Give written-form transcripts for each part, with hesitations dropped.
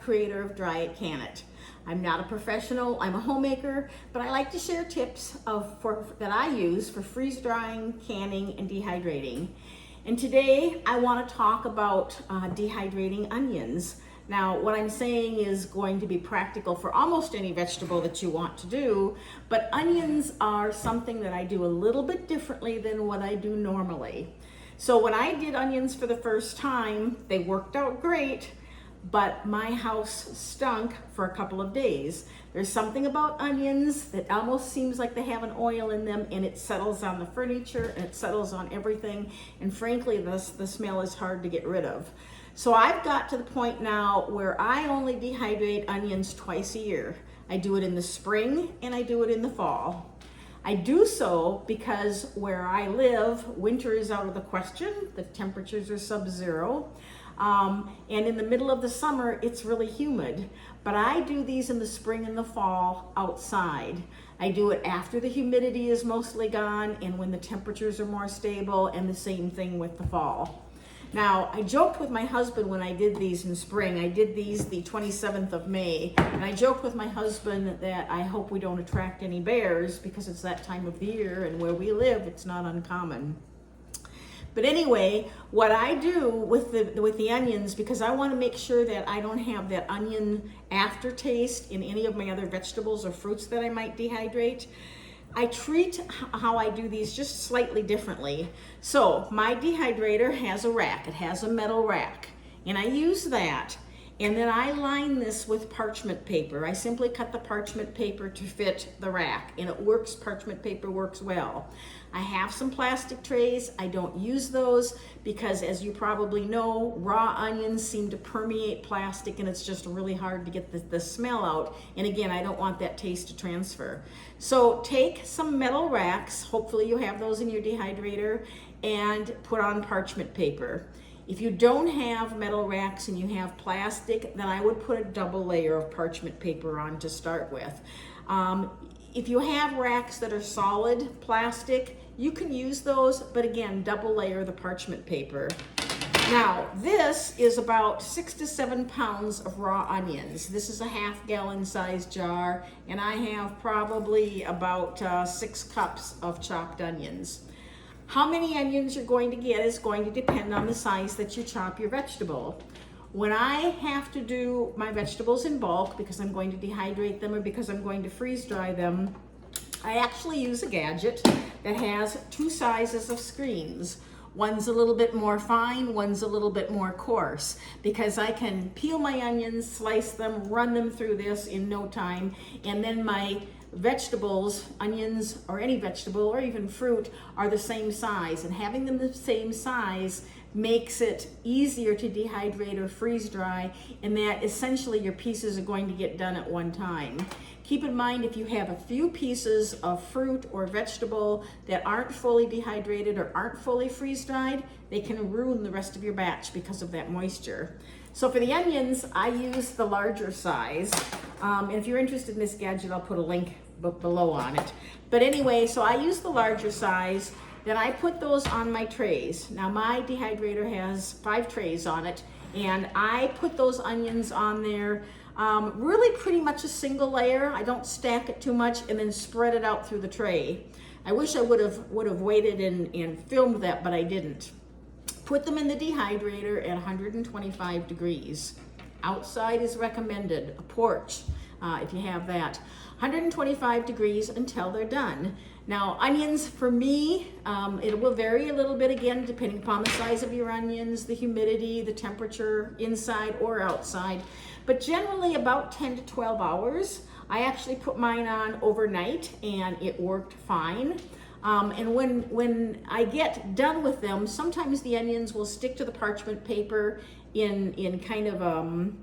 creator of Dry It, Can It. I'm not a professional, I'm a homemaker, but I like to share tips that I use for freeze drying, canning, and dehydrating. And today I want to talk about dehydrating onions. Now, what I'm saying is going to be practical for almost any vegetable that you want to do, but onions are something that I do a little bit differently than what I do normally. So when I did onions for the first time, they worked out great, but my house stunk for a couple of days. There's something about onions that almost seems like they have an oil in them, and it settles on the furniture and it settles on everything, and frankly the smell is hard to get rid of. So I've got to the point now where I only dehydrate onions twice a year. I do it in the spring and I do it in the fall. I do so because where I live, winter is out of the question. The temperatures are sub-zero. And in the middle of the summer, it's really humid. But I do these in the spring and the fall outside. I do it after the humidity is mostly gone and when the temperatures are more stable, and the same thing with the fall. Now, I joked with my husband when I did these in spring. I did these the 27th of May, and I joked with my husband that I hope we don't attract any bears because it's that time of the year, and where we live, it's not uncommon. But anyway, what I do with the onions, because I want to make sure that I don't have that onion aftertaste in any of my other vegetables or fruits that I might dehydrate, I treat how I do these just slightly differently. So my dehydrator has a rack. It has a metal rack, and I use that. And then I line this with parchment paper. I simply cut the parchment paper to fit the rack, and it works. Parchment paper works well. I have some plastic trays. I don't use those because, as you probably know, raw onions seem to permeate plastic, and it's just really hard to get the smell out. And again, I don't want that taste to transfer. So take some metal racks, hopefully you have those in your dehydrator, and put on parchment paper. If you don't have metal racks and you have plastic, then I would put a double layer of parchment paper on to start with. If you have racks that are solid plastic, you can use those, but again, double layer the parchment paper. Now, this is about 6 to 7 pounds of raw onions. This is a half-gallon size jar, and I have probably about 6 cups of chopped onions. How many onions you're going to get is going to depend on the size that you chop your vegetable. When I have to do my vegetables in bulk because I'm going to dehydrate them or because I'm going to freeze dry them, I actually use a gadget that has 2 sizes of screens. One's a little bit more fine, one's a little bit more coarse, because I can peel my onions, slice them, run them through this in no time, and then my vegetables, onions or any vegetable or even fruit, are the same size, and having them the same size makes it easier to dehydrate or freeze dry, and that essentially your pieces are going to get done at one time. Keep in mind, if you have a few pieces of fruit or vegetable that aren't fully dehydrated or aren't fully freeze dried, they can ruin the rest of your batch because of that moisture. So for the onions, I use the larger size. And if you're interested in this gadget, I'll put a link below on it. But anyway, so I use the larger size. Then I put those on my trays. Now my dehydrator has 5 trays on it, and I put those onions on there really pretty much a single layer. I don't stack it too much, and then spread it out through the tray. I wish I would have waited and filmed that, but I didn't. Put them in the dehydrator at 125 degrees. Outside is recommended, a porch, if you have that. 125 degrees until they're done. Now, onions, for me, it will vary a little bit again, depending upon the size of your onions, the humidity, the temperature, inside or outside, but generally about 10 to 12 hours. I actually put mine on overnight, and it worked fine. And when I get done with them, sometimes the onions will stick to the parchment paper in kind of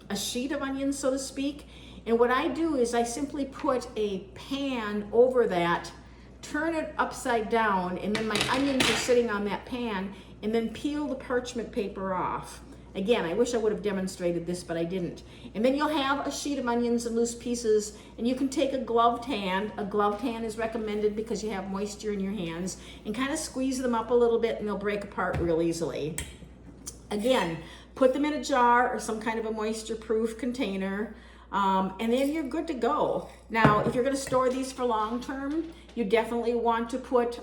a sheet of onions, so to speak. And what I do is I simply put a pan over that, turn it upside down, and then my onions are sitting on that pan, and then peel the parchment paper off. Again, I wish I would have demonstrated this, but I didn't. And then you'll have a sheet of onions in loose pieces, and you can take a gloved hand. A gloved hand is recommended because you have moisture in your hands, and kind of squeeze them up a little bit, and they'll break apart real easily. Again, put them in a jar or some kind of a moisture-proof container, and then you're good to go. Now, if you're going to store these for long term, you definitely want to put,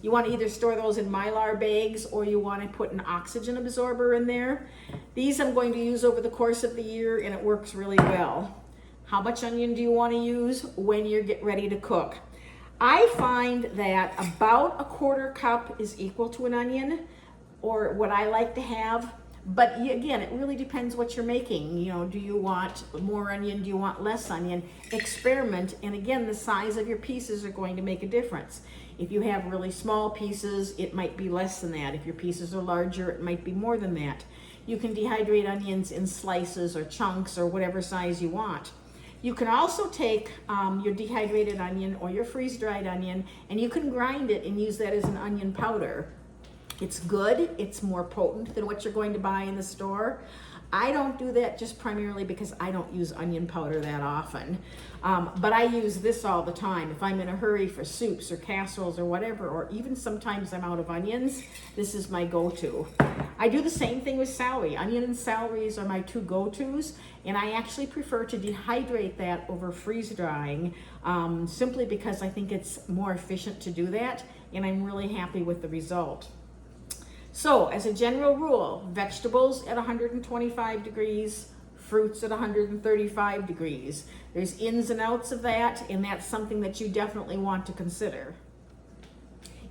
you want to either store those in Mylar bags or you want to put an oxygen absorber in there. These I'm going to use over the course of the year, and it works really well. How much onion do you want to use when you get ready to cook? I find that about 1/4 cup is equal to an onion, or what I like to have. But again, it really depends what you're making. You know, do you want more onion? Do you want less onion? Experiment, and again, the size of your pieces are going to make a difference. If you have really small pieces, it might be less than that. If your pieces are larger, it might be more than that. You can dehydrate onions in slices or chunks or whatever size you want. You can also take your dehydrated onion or your freeze-dried onion, and you can grind it and use that as an onion powder. It's good, it's more potent than what you're going to buy in the store. I don't do that just primarily because I don't use onion powder that often. But I use this all the time. If I'm in a hurry for soups or casseroles or whatever, or even sometimes I'm out of onions, this is my go-to. I do the same thing with celery. Onion and celeries are my two go-tos, and I actually prefer to dehydrate that over freeze drying, simply because I think it's more efficient to do that, and I'm really happy with the result. So, as a general rule, vegetables at 125 degrees, fruits at 135 degrees. There's ins and outs of that, and that's something that you definitely want to consider.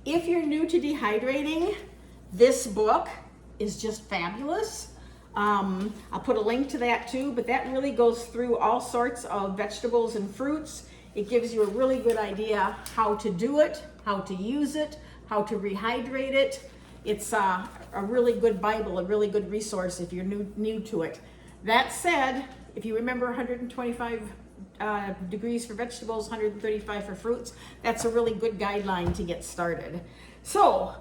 If you're new to dehydrating, this book is just fabulous. I'll put a link to that too, but that really goes through all sorts of vegetables and fruits. It gives you a really good idea how to do it, how to use it, how to rehydrate it. It's a really good Bible, a really good resource if you're new to it. That said, if you remember 125 degrees for vegetables, 135 for fruits, that's a really good guideline to get started. So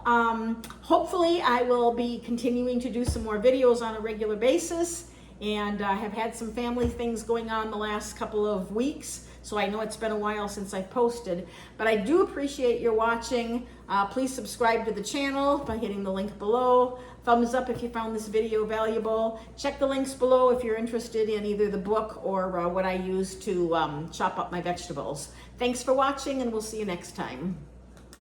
hopefully I will be continuing to do some more videos on a regular basis, and I have had some family things going on the last couple of weeks, so I know it's been a while since I posted, but I do appreciate your watching. Please subscribe to the channel by hitting the link below. Thumbs up if you found this video valuable. Check the links below if you're interested in either the book or what I use to chop up my vegetables. Thanks for watching, and we'll see you next time.